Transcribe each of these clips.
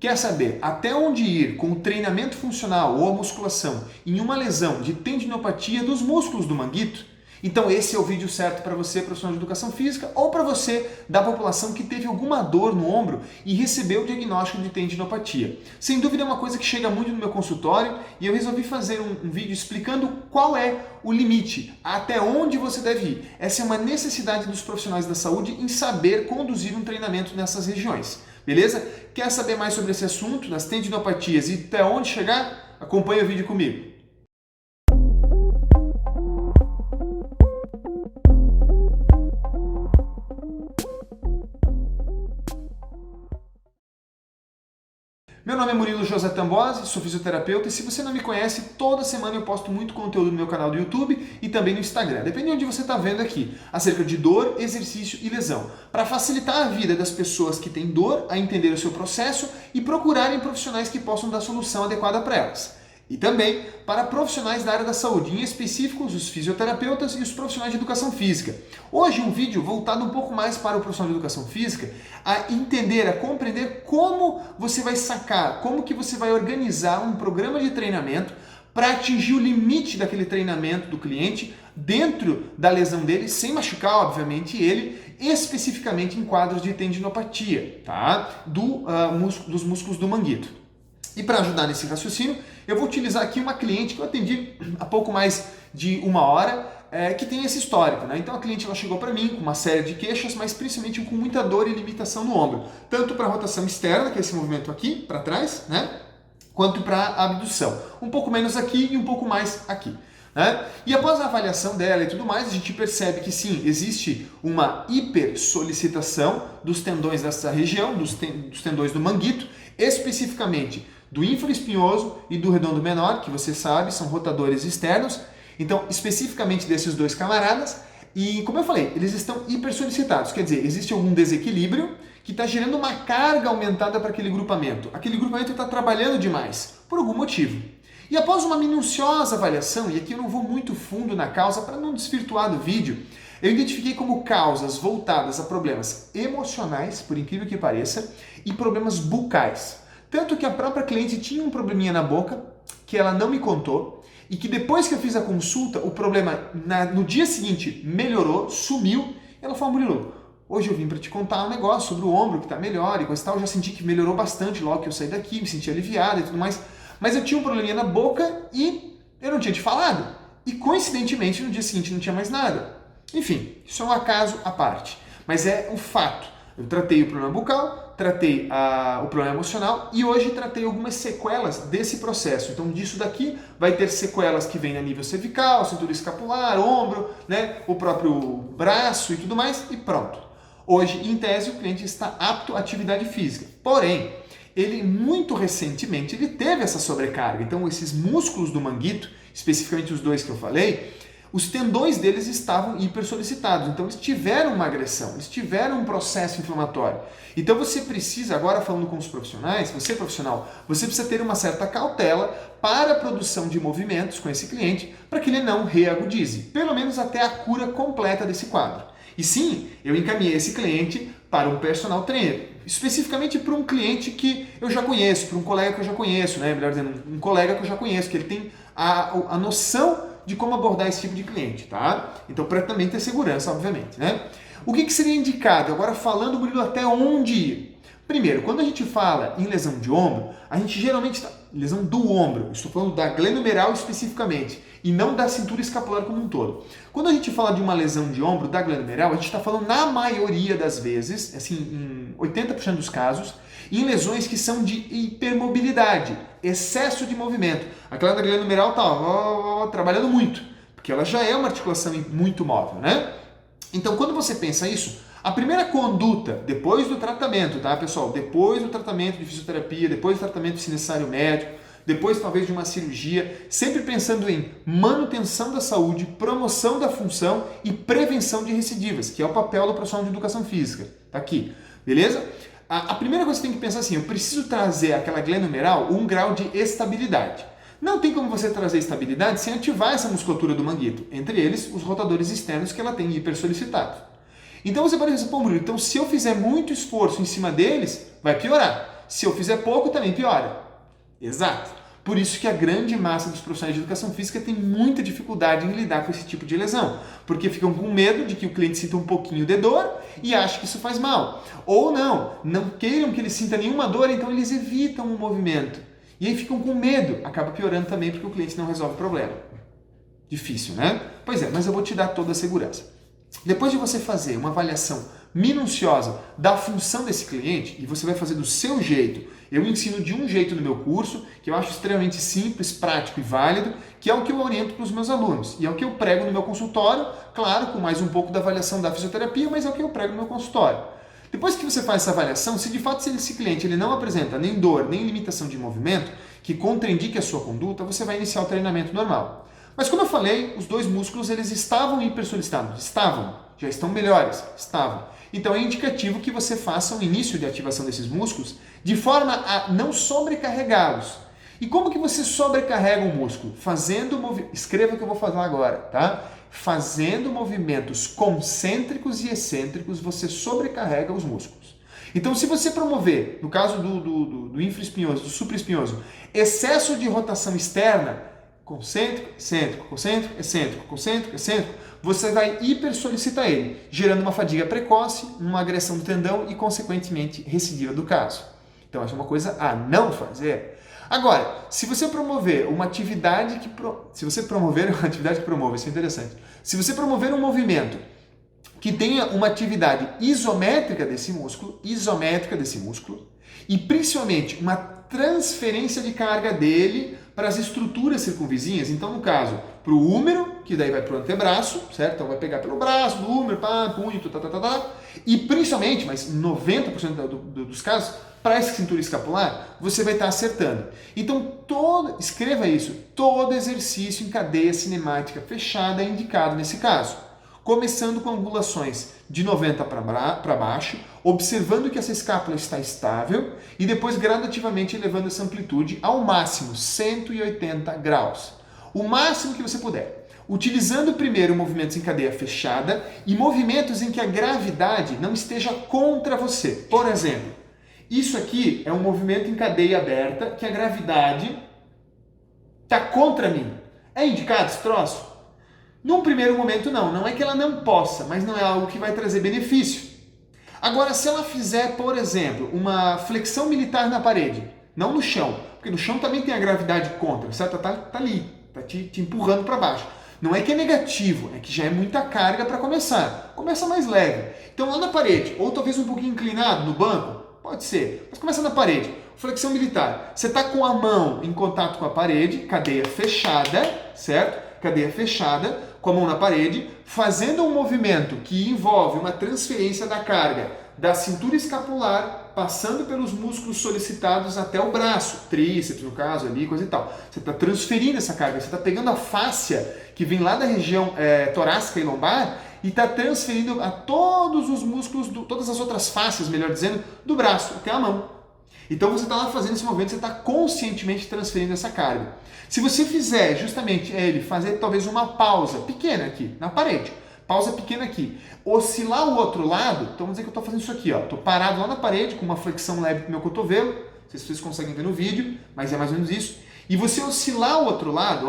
Quer saber até onde ir com o treinamento funcional ou a musculação em uma lesão de tendinopatia dos músculos do manguito? Então esse é o vídeo certo para você, profissional de educação física, ou para você da população que teve alguma dor no ombro e recebeu o diagnóstico de tendinopatia. Sem dúvida é uma coisa que chega muito no meu consultório e eu resolvi fazer um vídeo explicando qual é o limite, até onde você deve ir. Essa é uma necessidade dos profissionais da saúde em saber conduzir um treinamento nessas regiões. Beleza? Quer saber mais sobre esse assunto, das tendinopatias e até onde chegar? Acompanhe o vídeo comigo. Meu nome é Murilo José Tambosi, sou fisioterapeuta e se você não me conhece, toda semana eu posto muito conteúdo no meu canal do YouTube e também no Instagram, depende de onde você está vendo aqui, acerca de dor, exercício e lesão, para facilitar a vida das pessoas que têm dor a entender o seu processo e procurarem profissionais que possam dar solução adequada para elas. E também para profissionais da área da saúde, em específico os fisioterapeutas e os profissionais de educação física. Hoje um vídeo voltado um pouco mais para o profissional de educação física, a entender, a compreender como você vai sacar, como que você vai organizar um programa de treinamento para atingir o limite daquele treinamento do cliente dentro da lesão dele, sem machucar, obviamente, ele, especificamente em quadros de tendinopatia, tá? Dos músculos do manguito. E para ajudar nesse raciocínio, eu vou utilizar aqui uma cliente que eu atendi há pouco mais de uma hora, que tem esse histórico, né? Então a cliente ela chegou para mim com uma série de queixas, mas principalmente com muita dor e limitação no ombro. Tanto para a rotação externa, que é esse movimento aqui, para trás, né? Quanto para a abdução. Um pouco menos aqui e um pouco mais aqui. Né? E após a avaliação dela e tudo mais, a gente percebe que sim, existe uma hipersolicitação dos tendões dessa região, dos tendões do manguito, especificamente do infraespinhoso e do redondo menor, que você sabe, são rotadores externos. Então, especificamente desses dois camaradas, e como eu falei, eles estão hipersolicitados, quer dizer, existe algum desequilíbrio que está gerando uma carga aumentada para aquele grupamento. Aquele grupamento está trabalhando demais, por algum motivo. E após uma minuciosa avaliação, e aqui eu não vou muito fundo na causa para não desvirtuar do vídeo, eu identifiquei como causas voltadas a problemas emocionais, por incrível que pareça, e problemas bucais. Tanto que a própria cliente tinha um probleminha na boca, que ela não me contou, e que depois que eu fiz a consulta, o problema no dia seguinte melhorou, sumiu, e ela falou: Murilo, hoje eu vim para te contar um negócio sobre o ombro que está melhor e coisa e tal, eu já senti que melhorou bastante logo que eu saí daqui, me senti aliviada e tudo mais, mas eu tinha um probleminha na boca e eu não tinha te falado. E coincidentemente no dia seguinte não tinha mais nada. Enfim, isso é um acaso à parte, mas é um fato. Eu tratei o problema bucal, tratei o problema emocional e hoje tratei algumas sequelas desse processo. Então disso daqui vai ter sequelas que vêm a nível cervical, cintura escapular, ombro, né, o próprio braço e tudo mais e pronto. Hoje, em tese, o cliente está apto à atividade física. Porém, ele muito recentemente ele teve essa sobrecarga. Então esses músculos do manguito, especificamente os dois que eu falei, os tendões deles estavam hipersolicitados, então eles tiveram uma agressão, eles tiveram um processo inflamatório. Então você precisa, agora falando com os profissionais, você profissional, você precisa ter uma certa cautela para a produção de movimentos com esse cliente, para que ele não reagudize, pelo menos até a cura completa desse quadro. E sim, eu encaminhei esse cliente para um personal trainer, especificamente para um cliente que eu já conheço, para um colega que eu já conheço, né? Melhor dizendo, um colega que eu já conheço, que ele tem a noção de como abordar esse tipo de cliente, tá? Então, para também ter segurança, obviamente, né? O que seria indicado? Agora, falando, Murilo, até onde ir? Primeiro, quando a gente fala em lesão de ombro, a gente geralmente está... Lesão do ombro, estou falando da glenomeral especificamente, e não da cintura escapular como um todo. Quando a gente fala de uma lesão de ombro, da glenomeral, a gente está falando, na maioria das vezes, assim, em 80% dos casos, em lesões que são de hipermobilidade, excesso de movimento. Aquela da glenomeral está trabalhando muito, porque ela já é uma articulação muito móvel, né? Então, quando você pensa isso, a primeira conduta, depois do tratamento, tá, pessoal? Depois do tratamento de fisioterapia, depois do tratamento se necessário médico, depois talvez de uma cirurgia, sempre pensando em manutenção da saúde, promoção da função e prevenção de recidivas, que é o papel do profissional de educação física. Tá aqui, beleza? A primeira coisa que você tem que pensar assim, eu preciso trazer aquela glenomeral um grau de estabilidade. Não tem como você trazer estabilidade sem ativar essa musculatura do manguito, entre eles os rotadores externos que ela tem hipersolicitado. Então você pode pensar, pô, Murilo, então se eu fizer muito esforço em cima deles, vai piorar. Se eu fizer pouco, também piora. Exato. Por isso que a grande massa dos profissionais de educação física tem muita dificuldade em lidar com esse tipo de lesão, porque ficam com medo de que o cliente sinta um pouquinho de dor e acha que isso faz mal. Ou não queiram que ele sinta nenhuma dor, então eles evitam o movimento. E aí ficam com medo, acaba piorando também porque o cliente não resolve o problema. Difícil, né? Pois é, mas eu vou te dar toda a segurança. Depois de você fazer uma avaliação minuciosa da função desse cliente, e você vai fazer do seu jeito, eu ensino de um jeito no meu curso, que eu acho extremamente simples, prático e válido, que é o que eu oriento para os meus alunos, e é o que eu prego no meu consultório, claro, com mais um pouco da avaliação da fisioterapia, mas é o que eu prego no meu consultório. Depois que você faz essa avaliação, se de fato esse cliente ele não apresenta nem dor, nem limitação de movimento, que contraindique a sua conduta, você vai iniciar o treinamento normal. Mas como eu falei, os dois músculos eles estavam hipersolicitados, já estão melhores, Então é indicativo que você faça um início de ativação desses músculos de forma a não sobrecarregá-los. E como que você sobrecarrega um músculo? Escreva o que eu vou falar agora, tá? Fazendo movimentos concêntricos e excêntricos, você sobrecarrega os músculos. Então, se você promover, no caso do infraespinhoso, do supraespinhoso, excesso de rotação externa, concêntrico, excêntrico, concêntrico, excêntrico, concêntrico, excêntrico, você vai hipersolicitar ele, gerando uma fadiga precoce, uma agressão do tendão e, consequentemente, recidiva do caso. Então, essa é uma coisa a não fazer. Agora, se você promover uma atividade que promove, isso é interessante. Se você promover um movimento que tenha uma atividade isométrica desse músculo, e principalmente uma transferência de carga dele para as estruturas circunvizinhas. Então, no caso, para o húmero, que daí vai para o antebraço, certo? Então vai pegar pelo braço, do húmero, punho, e principalmente, mas 90% dos casos, para essa cintura escapular, você vai estar acertando. Então, escreva isso, todo exercício em cadeia cinemática fechada é indicado nesse caso. Começando com angulações de 90 para baixo, observando que essa escápula está estável e depois gradativamente elevando essa amplitude ao máximo 180 graus. O máximo que você puder. Utilizando primeiro movimentos em cadeia fechada e movimentos em que a gravidade não esteja contra você. Por exemplo, isso aqui é um movimento em cadeia aberta que a gravidade está contra mim. É indicado esse troço? Num primeiro momento não é que ela não possa, mas não é algo que vai trazer benefício. Agora, se ela fizer, por exemplo, uma flexão militar na parede, não no chão, porque no chão também tem a gravidade contra, certo? Tá ali, tá te empurrando para baixo. Não é que é negativo, é que já é muita carga para começar. Começa mais leve. Então lá na parede, ou talvez um pouquinho inclinado no banco, pode ser, mas começa na parede. Flexão militar, você está com a mão em contato com a parede, cadeia fechada, certo? Cadeia fechada, com a mão na parede, fazendo um movimento que envolve uma transferência da carga da cintura escapular, passando pelos músculos solicitados até o braço, tríceps no caso ali, coisa e tal. Você está transferindo essa carga, você está pegando a fáscia que vem lá da região torácica e lombar e está transferindo a todos os músculos, todas as outras fáscias, melhor dizendo, do braço até a mão. Então você está lá fazendo esse movimento, você está conscientemente transferindo essa carga. Se você fizer justamente ele fazer talvez uma pausa pequena aqui na parede, pausa pequena aqui, oscilar o outro lado, então vamos dizer que eu estou fazendo isso aqui, estou parado lá na parede com uma flexão leve do meu cotovelo, não sei se vocês conseguem ver no vídeo, mas é mais ou menos isso, e você oscilar o outro lado,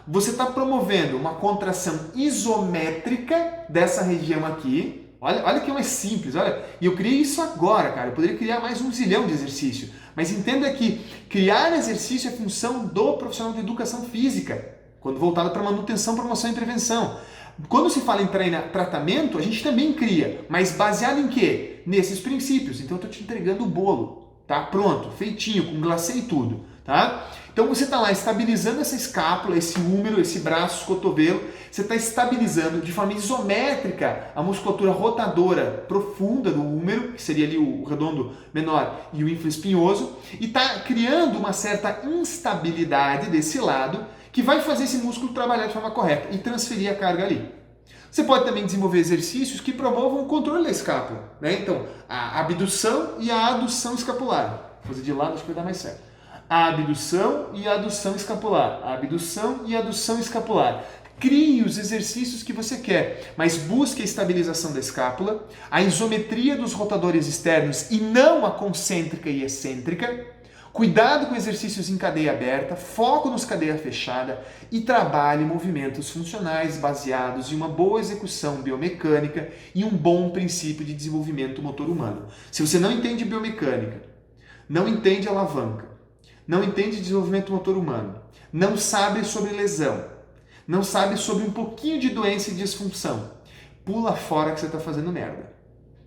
você está promovendo uma contração isométrica dessa região aqui. Olha que é mais simples, olha. E eu criei isso agora, cara. Eu poderia criar mais 1 zilhão de exercício. Mas entenda que criar exercício é função do profissional de educação física, quando voltado para manutenção, promoção e prevenção. Quando se fala em tratamento, a gente também cria, mas baseado em quê? Nesses princípios. Então eu estou te entregando o bolo, tá? Pronto, feitinho, com glacê e tudo, tá? Então você está lá estabilizando essa escápula, esse húmero, esse braço, esse cotovelo, você está estabilizando de forma isométrica a musculatura rotadora profunda do húmero, que seria ali o redondo menor e o infraespinhoso, e está criando uma certa instabilidade desse lado que vai fazer esse músculo trabalhar de forma correta e transferir a carga ali. Você pode também desenvolver exercícios que promovam o controle da escápula, né? Então, a abdução e a adução escapular. Vou fazer de lado, acho que vai dar mais certo. A abdução e a adução escapular. A abdução e a adução escapular. Crie os exercícios que você quer, mas busque a estabilização da escápula, a isometria dos rotadores externos e não a concêntrica e excêntrica. Cuidado com exercícios em cadeia aberta, foco nos cadeia fechada e trabalhe movimentos funcionais baseados em uma boa execução biomecânica e um bom princípio de desenvolvimento motor humano. Se você não entende biomecânica, não entende alavanca, não entende desenvolvimento motor humano, não sabe sobre lesão, não sabe sobre um pouquinho de doença e disfunção, pula fora que você está fazendo merda.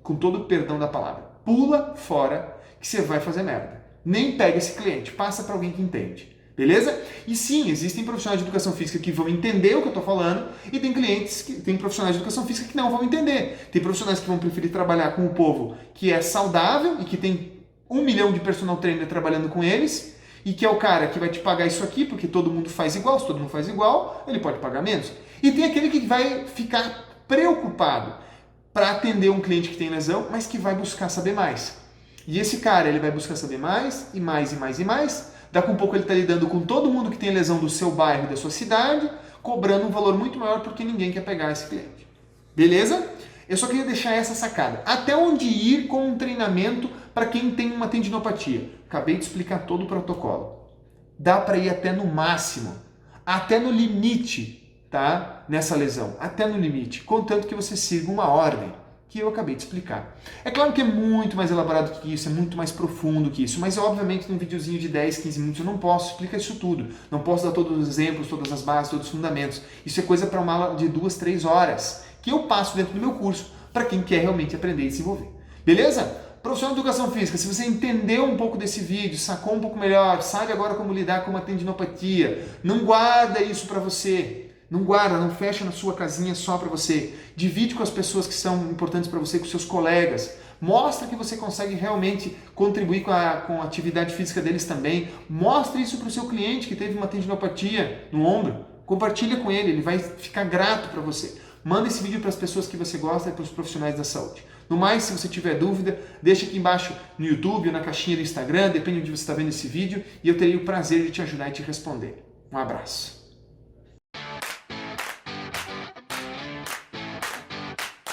Com todo o perdão da palavra. Pula fora que você vai fazer merda. Nem pega esse cliente, passa para alguém que entende. Beleza? E sim, existem profissionais de educação física que vão entender o que eu estou falando e tem profissionais de educação física que não vão entender. Tem profissionais que vão preferir trabalhar com o povo que é saudável e que tem 1 milhão de personal trainer trabalhando com eles e que é o cara que vai te pagar isso aqui porque todo mundo faz igual. Se todo mundo faz igual, ele pode pagar menos. E tem aquele que vai ficar preocupado para atender um cliente que tem lesão, mas que vai buscar saber mais. E esse cara, ele vai buscar saber mais, e mais, e mais, e mais. Daqui a pouco ele está lidando com todo mundo que tem lesão do seu bairro, da sua cidade, cobrando um valor muito maior porque ninguém quer pegar esse cliente. Beleza? Eu só queria deixar essa sacada. Até onde ir com um treinamento para quem tem uma tendinopatia? Acabei de explicar todo o protocolo. Dá para ir até no máximo, até no limite, tá? Nessa lesão, até no limite, contanto que você siga uma ordem que eu acabei de explicar. É claro que é muito mais elaborado que isso, é muito mais profundo que isso, mas obviamente num videozinho de 10, 15 minutos eu não posso explicar isso tudo. Não posso dar todos os exemplos, todas as bases, todos os fundamentos. Isso é coisa para uma aula de 2, 3 horas, que eu passo dentro do meu curso para quem quer realmente aprender e desenvolver. Beleza? Profissional de educação física, se você entendeu um pouco desse vídeo, sacou um pouco melhor, sabe agora como lidar com uma tendinopatia, não guarda isso para você. Não guarda, não fecha na sua casinha só para você. Divide com as pessoas que são importantes para você, com seus colegas. Mostra que você consegue realmente contribuir com a atividade física deles também. Mostre isso para o seu cliente que teve uma tendinopatia no ombro. Compartilha com ele, ele vai ficar grato para você. Manda esse vídeo para as pessoas que você gosta e para os profissionais da saúde. No mais, se você tiver dúvida, deixa aqui embaixo no YouTube ou na caixinha do Instagram, depende de onde você está vendo esse vídeo, e eu terei o prazer de te ajudar e te responder. Um abraço.